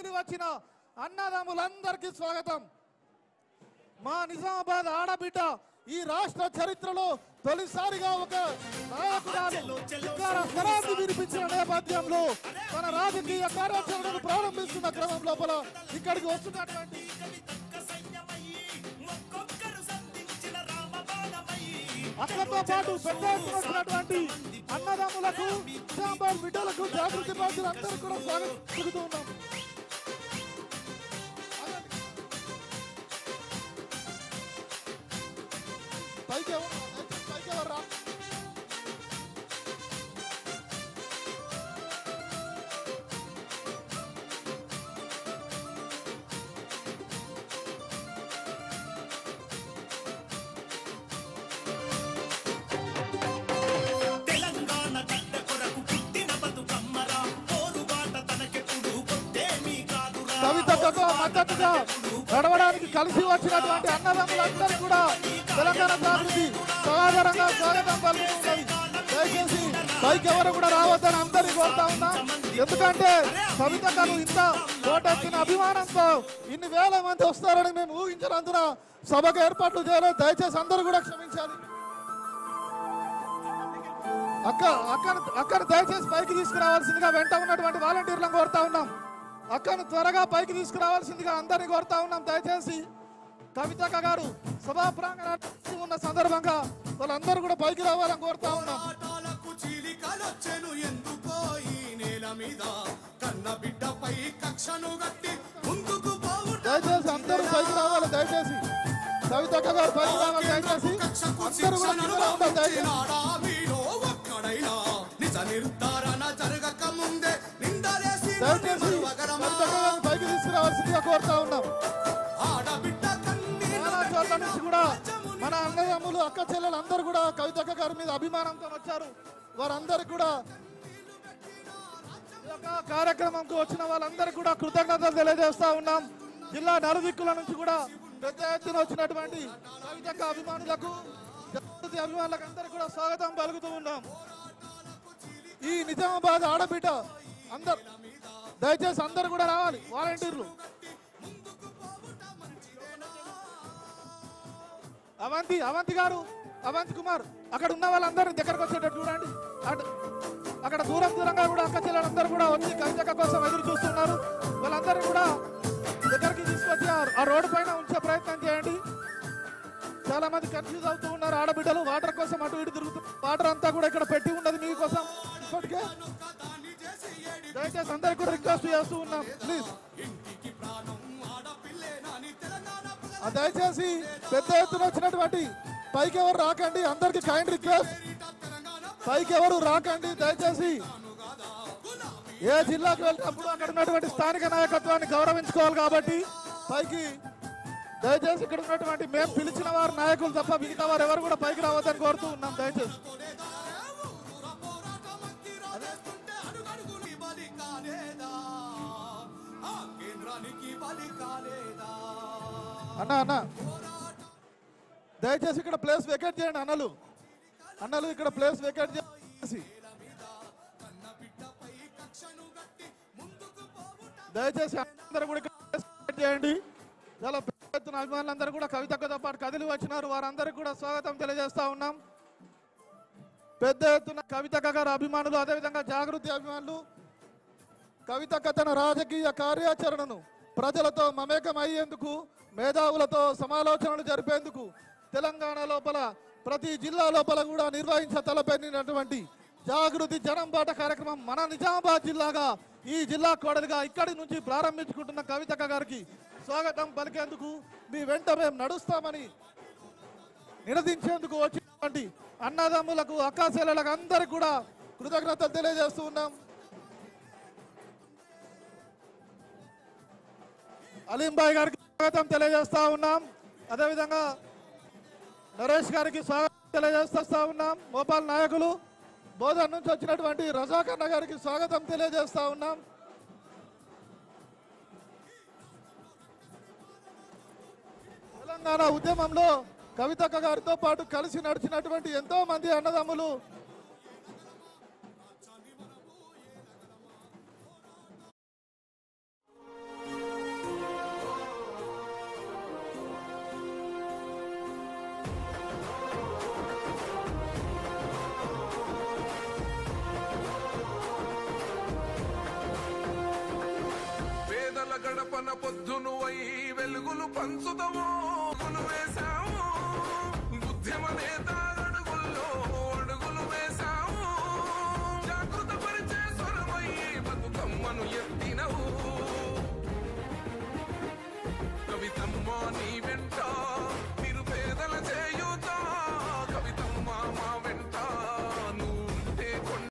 కదిలి వచ్చిన అన్నదమ్ములందరికీ స్వాగతం. మా నిజామాబాద్ ఆడబిడ్డ ఈ రాష్ట్ర చరిత్రలో తొలిసారిగా ఒక నాయకురాలు స్వరాన్ని వినిపించిన నేపథ్యంలో తన రాజకీయ కార్యాచరణను ప్రారంభిస్తున్న క్రమం లోపల ఇక్కడికి వస్తున్నటువంటి అక్కతో పాటు పెద్ద ఎత్తున వచ్చినటువంటి అన్నదమ్ములకు నిజామాబాద్ బిడ్డలకు జాగృతి బాధ్యులందరూ కూడా స్వాగతం పలుకుతూ ఉన్నాం. పైకి ఎవరు రా కవితతో మద్దతుగా నడవడానికి కలిసి వచ్చినటువంటి అన్నదమ్ములందరూ కూడా తెలంగాణ జాగృతి సమాధానంగా స్వాగతం పలుకుతున్నది. దయచేసి పైకి ఎవరు కూడా రావద్దని అందరినీ కోరుతా ఉన్నా. ఎందుకంటే కవితకు ఇంత కోటెత్తిన అభిమానంతో ఇన్ని వేల మంది వస్తారని మేము ఊహించినందున సభకు ఏర్పాట్లు చేయలేదు. దయచేసి అందరూ కూడా క్షమించాలి. అక్కను దయచేసి పైకి తీసుకురావాల్సిందిగా వెంట ఉన్నటువంటి వాలంటీర్లను కోరుతా ఉన్నాం. అక్కను త్వరగా పైకి తీసుకురావాల్సిందిగా అందరినీ కోరుతా ఉన్నాం. దయచేసి కవితక్క గారు సభా ప్రాంగణం ఉన్న సందర్భంగా వాళ్ళందరూ కూడా పైకి రావాలని కోరుతా ఉన్నాం. దయచేసి అందరూ పైకి రావాలి. దయచేసి కవితక్క గారు పైకి రావాలి. దయచేసి అందరూ కూడా పైకి తీసుకురావాల్సిందిగా కోరుతా ఉన్నాం. చోట్ల నుంచి కూడా మన అన్నదమ్ములు అక్క చెల్లెలు అందరూ కూడా కవితక్క గారి మీద అభిమానంతో వచ్చారు. వారందరికీ కూడా కార్యక్రమంకు వచ్చిన వాళ్ళందరికీ కూడా కృతజ్ఞతలు తెలియజేస్తా ఉన్నాం. జిల్లా నలుదిక్కుల నుంచి కూడా పెద్ద ఎత్తున వచ్చినటువంటి కవితక్క అభిమానులకు జాగృతి అభిమానులకు అందరికీ కూడా స్వాగతం పలుకుతూ ఉన్నాం. ఈ నిజామాబాద్ ఆడబిడ్డ అందరు దయచేసి అందరు కూడా రావాలి. వాలంటీర్లు అవంతి గారు, అవంతి కుమార్ అక్కడ ఉన్న వాళ్ళందరినీ దగ్గరకు వచ్చేటట్టు చూడండి. అక్కడ దూరంగా కూడా అక్క చెల్లెలందరూ కూడా వచ్చి కవితక్క కోసం ఎదురు చూస్తున్నారు. వాళ్ళందరినీ కూడా దగ్గరికి తీసుకొచ్చి ఆ రోడ్డు పైన ఉంచే ప్రయత్నం చేయండి. చాలా మంది కన్ఫ్యూజ్ అవుతూ ఉన్నారు ఆడబిడ్డలు. వాటర్ కోసం అటు ఇటు తిరుగుతున్నారు. వాటర్ అంతా కూడా ఇక్కడ పెట్టి ఉన్నది మీకోసం. ఇప్పటికే దయచేసి అందరికీ కూడా రిక్వెస్ట్ చేస్తూ ఉన్నాం. ప్లీజ్ దయచేసి పెద్ద ఎత్తున వచ్చినటువంటి పైకి ఎవరు రాకండి. అందరికి కైండ్ రిక్వెస్ట్, పైకి ఎవరు రాకండి. దయచేసి ఏ జిల్లాకు వెళ్ళినప్పుడు అక్కడ ఉన్నటువంటి స్థానిక నాయకత్వాన్ని గౌరవించుకోవాలి కాబట్టి పైకి దయచేసి ఇక్కడ ఉన్నటువంటి మేము పిలిచిన వారు నాయకులు తప్ప మిగతా వారు ఎవరు కూడా పైకి రావద్దని కోరుతూ ఉన్నాం. దయచేసి అన్న దయచేసి ఇక్కడ ప్లేస్ వెకేట్ చేయండి. అన్నలు ఇక్కడ ప్లేస్ వెకేట్ చేసి దయచేసి అందరూ కూడా ఇక్కడ చేయండి. చాలా పెద్ద ఎత్తున అభిమానులందరూ కూడా కవితక్కతో పాటు కదిలి వచ్చినారు. వారందరికీ కూడా స్వాగతం తెలియజేస్తా ఉన్నాం. పెద్ద ఎత్తున కవితక్క గారు అభిమానులు, అదేవిధంగా జాగృతి అభిమానులు కవితక్క తన రాజకీయ కార్యాచరణను ప్రజలతో మమేకం అయ్యేందుకు, మేధావులతో సమాలోచనలు జరిపేందుకు తెలంగాణ లోపల ప్రతి జిల్లా లోపల కూడా నిర్వహించ తలపెట్టినటువంటి జాగృతి జనం బాట కార్యక్రమం మన నిజామాబాద్ జిల్లాగా ఈ జిల్లా కోడలిగా ఇక్కడి నుంచి ప్రారంభించుకుంటున్న కవితక్క గారికి స్వాగతం పలికేందుకు మీ వెంట మేము నడుస్తామని నినదించేందుకు వచ్చినటువంటి అన్నదమ్ములకు, అక్కాచెల్లెలకు అందరికీ కూడా కృతజ్ఞతలు తెలియజేస్తూ ఉన్నాం. అలీంబాయ్ గారికి స్వాగతం తెలియజేస్తా ఉన్నాం. అదేవిధంగా నరేష్ గారికి స్వాగతం తెలియజేస్తా ఉన్నాం. మోపాల్ నాయకులు బోధన్ నుంచి వచ్చినటువంటి రజాకన్న గారికి స్వాగతం తెలియజేస్తా ఉన్నాం. తెలంగాణ ఉద్యమంలో కవితక్క గారితో పాటు కలిసి నడిచినటువంటి ఎంతో మంది అన్నదమ్ములు మన పొద్దును వై వెలుగులు పంచుతాము వేశాము బుద్ధిమనే తాగడుగుల్లో అడుగులు వేశాము జాగృత పరిచే స్వరమయ్యి బతుకమ్మను ఎత్తినవు కవితమ్మ నీ